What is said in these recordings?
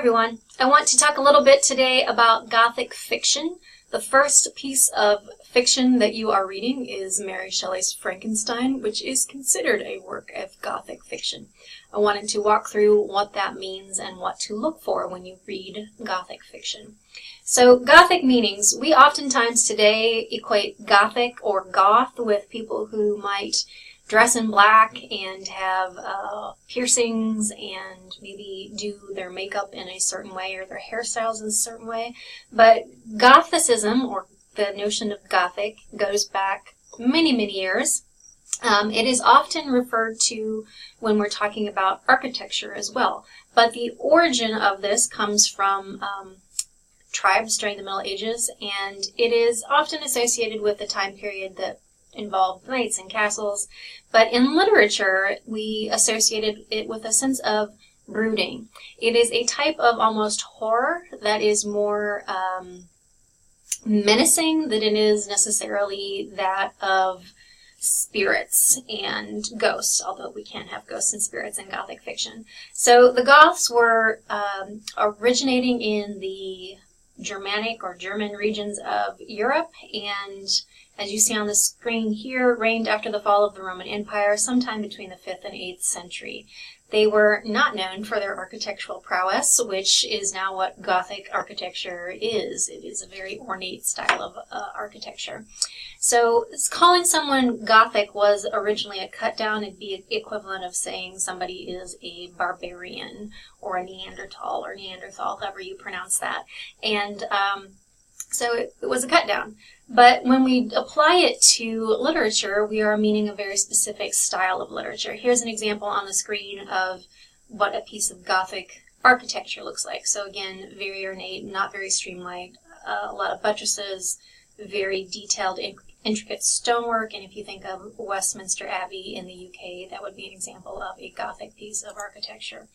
everyone. I want to talk a little bit today about Gothic fiction. The first piece of fiction that you are reading is Mary Shelley's Frankenstein, which is considered a work of Gothic fiction. I wanted to walk through what that means and what to look for when you read Gothic fiction. So, Gothic meanings. We oftentimes today equate Gothic or Goth with people who might dress in black and have piercings and maybe do their makeup in a certain way or their hairstyles in a certain way. But Gothicism, or the notion of Gothic, goes back many, many years. It is often referred to when we're talking about architecture as well. But the origin of this comes from tribes during the Middle Ages, and it is often associated with the time period that involved knights and castles, but in literature we associated it with a sense of brooding. It is a type of almost horror that is more menacing than it is necessarily that of spirits and ghosts, although we can have ghosts and spirits in Gothic fiction. So the Goths were originating in the Germanic or German regions of Europe, and as you see on the screen here, reigned after the fall of the Roman Empire sometime between the 5th and 8th century. They were not known for their architectural prowess, which is now what Gothic architecture is. It is a very ornate style of architecture. So calling someone Gothic was originally a cut down. It'd be equivalent of saying somebody is a barbarian or a Neanderthal, however you pronounce that. And so it was a cut down. But when we apply it to literature, we are meaning a very specific style of literature. Here's an example on the screen of what a piece of Gothic architecture looks like. So again, very ornate, not very streamlined, a lot of buttresses, very detailed, intricate stonework, and if you think of Westminster Abbey in the UK, that would be an example of a Gothic piece of architecture.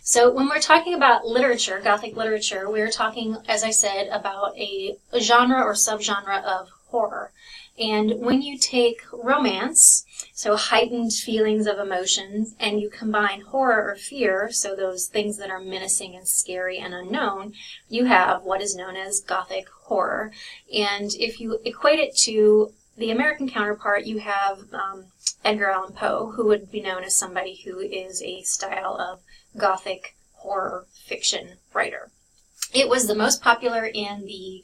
So when we're talking about literature, Gothic literature, we're talking, as I said, about a genre or subgenre of horror. And when you take romance, so heightened feelings of emotions, and you combine horror or fear, so those things that are menacing and scary and unknown, you have what is known as Gothic horror. And if you equate it to the American counterpart, you have Edgar Allan Poe, who would be known as somebody who is a style of Gothic horror fiction writer. It was the most popular in the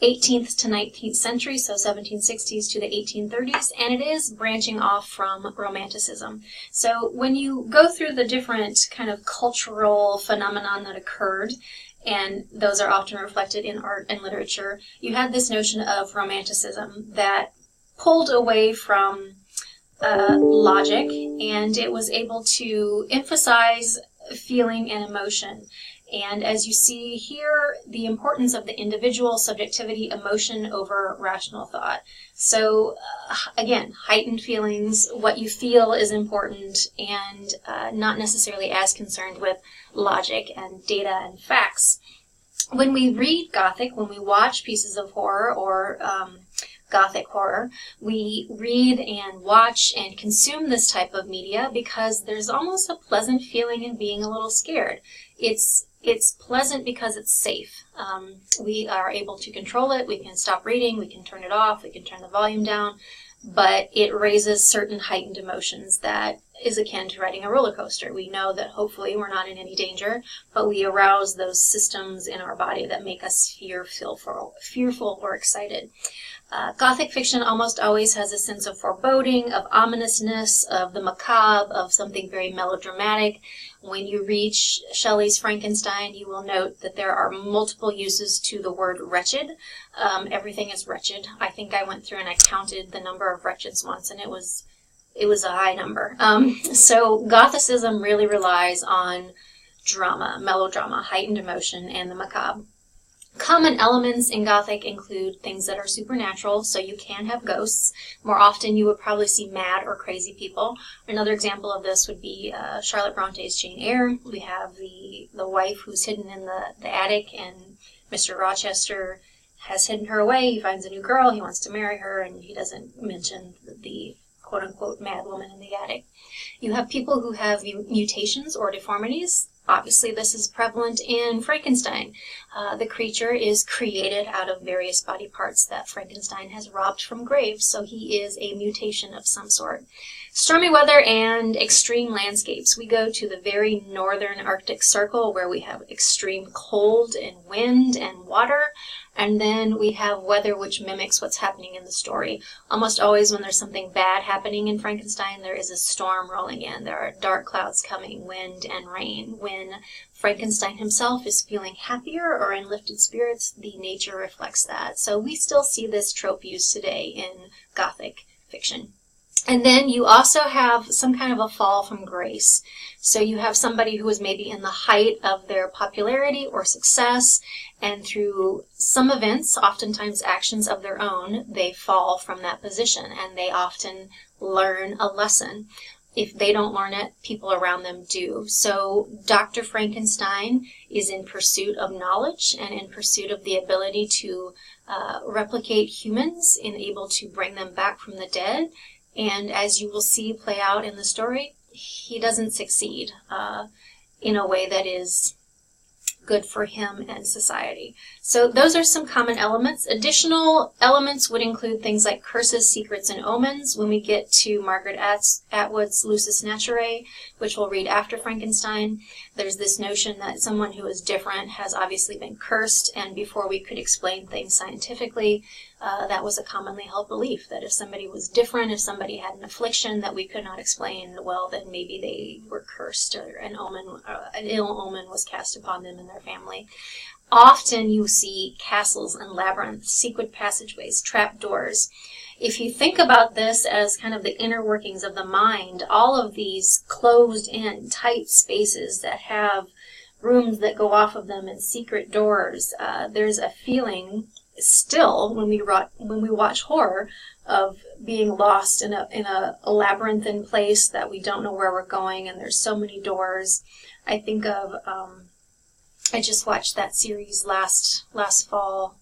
18th to 19th century, so 1760s to the 1830s, and it is branching off from Romanticism. So when you go through the different kind of cultural phenomenon that occurred, and those are often reflected in art and literature, you had this notion of Romanticism that pulled away from logic, and it was able to emphasize feeling and emotion. And as you see here, the importance of the individual, subjectivity, emotion over rational thought. So again, heightened feelings, what you feel is important, and not necessarily as concerned with logic and data and facts. When we read Gothic, when we watch pieces of horror or Gothic horror, we read and watch and consume this type of media because there's almost a pleasant feeling in being a little scared. It's pleasant because it's safe. We are able to control it. We can stop reading. We can turn it off. We can turn the volume down. But it raises certain heightened emotions that is akin to riding a roller coaster. We know that hopefully we're not in any danger, but we arouse those systems in our body that make us fearful or excited. Gothic fiction almost always has a sense of foreboding, of ominousness, of the macabre, of something very melodramatic. When you read Shelley's Frankenstein, you will note that there are multiple uses to the word wretched. Everything is wretched. I think I went through and I counted the number of wretcheds once, and it was a high number. So Gothicism really relies on drama, melodrama, heightened emotion, and the macabre. Common elements in Gothic include things that are supernatural, so you can have ghosts. More often you would probably see mad or crazy people. Another example of this would be Charlotte Bronte's Jane Eyre. We have the wife who's hidden in the attic, and Mr. Rochester has hidden her away. He finds a new girl, he wants to marry her, and he doesn't mention the quote-unquote mad woman in the attic. You have people who have mutations or deformities. Obviously, this is prevalent in Frankenstein. The creature is created out of various body parts that Frankenstein has robbed from graves, so he is a mutation of some sort. Stormy weather and extreme landscapes. We go to the very northern Arctic Circle where we have extreme cold and wind and water, and then we have weather which mimics what's happening in the story. Almost always when there's something bad happening in Frankenstein, there is a storm rolling in. There are dark clouds coming, wind and rain. When Frankenstein himself is feeling happier or in lifted spirits, the nature reflects that. So we still see this trope used today in Gothic fiction. And then you also have some kind of a fall from grace. So you have somebody who is maybe in the height of their popularity or success, and through some events, oftentimes actions of their own, they fall from that position, and they often learn a lesson. If they don't learn it, people around them do. So Dr. Frankenstein is in pursuit of knowledge and in pursuit of the ability to replicate humans and able to bring them back from the dead. And as you will see play out in the story, he doesn't succeed in a way that is good for him and society. So those are some common elements. Additional elements would include things like curses, secrets, and omens. When we get to Margaret Atwood's Lucis Naturae, which we'll read after Frankenstein, there's this notion that someone who is different has obviously been cursed, and before we could explain things scientifically, that was a commonly held belief, that if somebody was different, if somebody had an affliction that we could not explain, well, then maybe they were cursed, or an ill omen was cast upon them and their family. Often you see castles and labyrinths, secret passageways, trapdoors. If you think about this as kind of the inner workings of the mind, all of these closed-in, tight spaces that have rooms that go off of them and secret doors, there's a feeling still when we watch horror of being lost in a labyrinthine place that we don't know where we're going, and there's so many doors. I think of I just watched that series last fall.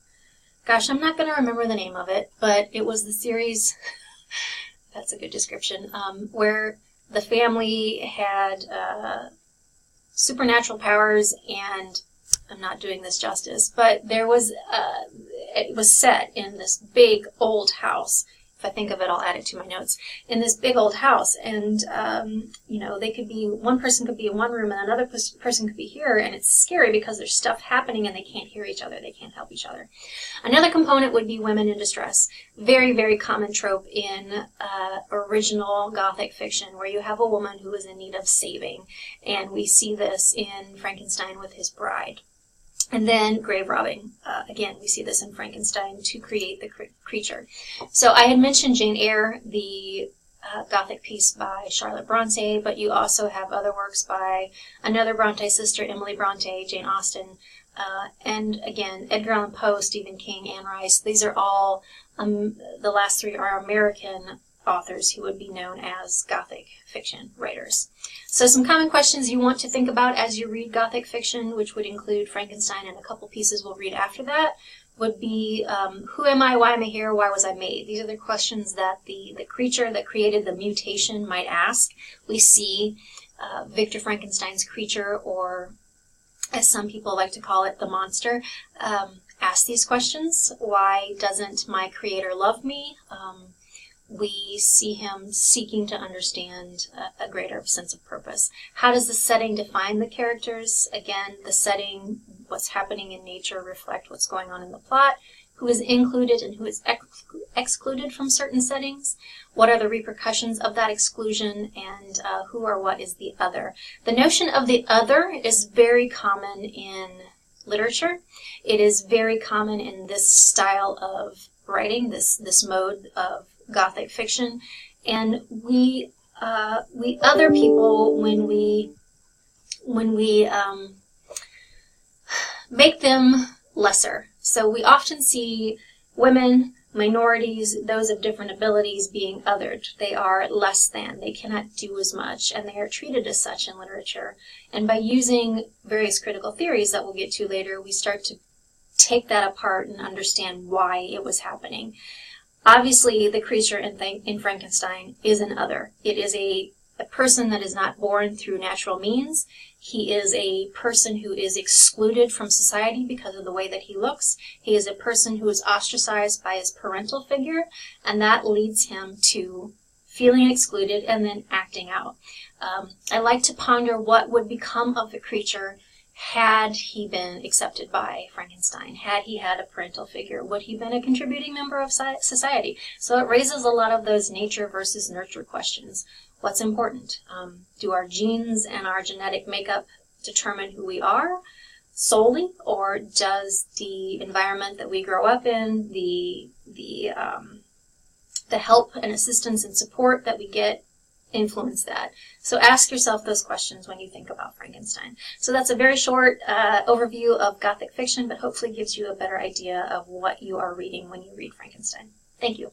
Gosh, I'm not going to remember the name of it, but it was the series, that's a good description, where the family had supernatural powers, and I'm not doing this justice, but there was, it was set in this big old house. If I think of it, I'll add it to my notes. In this big old house, and they could be, one person could be in one room and another person could be here, and it's scary because there's stuff happening and they can't hear each other, they can't help each other. Another component would be women in distress. Very, very common trope in original Gothic fiction, where you have a woman who is in need of saving, and we see this in Frankenstein with his bride. And then grave robbing. Again, we see this in Frankenstein to create the creature. So I had mentioned Jane Eyre, the Gothic piece by Charlotte Bronte, but you also have other works by another Bronte sister, Emily Bronte, Jane Austen, and again, Edgar Allan Poe, Stephen King, Anne Rice. These are all, the last three are American authors who would be known as Gothic fiction writers. So some common questions you want to think about as you read Gothic fiction, which would include Frankenstein and a couple pieces we'll read after that, would be who am I, why am I here, why was I made? These are the questions that the creature that created the mutation might ask. We see Victor Frankenstein's creature, or as some people like to call it, the monster, ask these questions. Why doesn't my creator love me? We see him seeking to understand a greater sense of purpose. How does the setting define the characters? Again, the setting, what's happening in nature, reflect what's going on in the plot. Who is included and who is excluded from certain settings? What are the repercussions of that exclusion? And who or what is the other? The notion of the other is very common in literature. It is very common in this style of writing, this mode of Gothic fiction, and we other people when we make them lesser. So we often see women, minorities, those of different abilities being othered. They are less than, they cannot do as much, and they are treated as such in literature. And by using various critical theories that we'll get to later, we start to take that apart and understand why it was happening. Obviously, the creature in Frankenstein is an other. It is a person that is not born through natural means. He is a person who is excluded from society because of the way that he looks. He is a person who is ostracized by his parental figure, and that leads him to feeling excluded and then acting out. I like to ponder what would become of the creature had he been accepted by Frankenstein. Had he had a parental figure, would he have been a contributing member of society? So it raises a lot of those nature versus nurture questions. What's important? Do our genes and our genetic makeup determine who we are solely, or does the environment that we grow up in, the help and assistance and support that we get, influence that? So ask yourself those questions when you think about Frankenstein. So that's a very short overview of Gothic fiction, but hopefully gives you a better idea of what you are reading when you read Frankenstein. Thank you.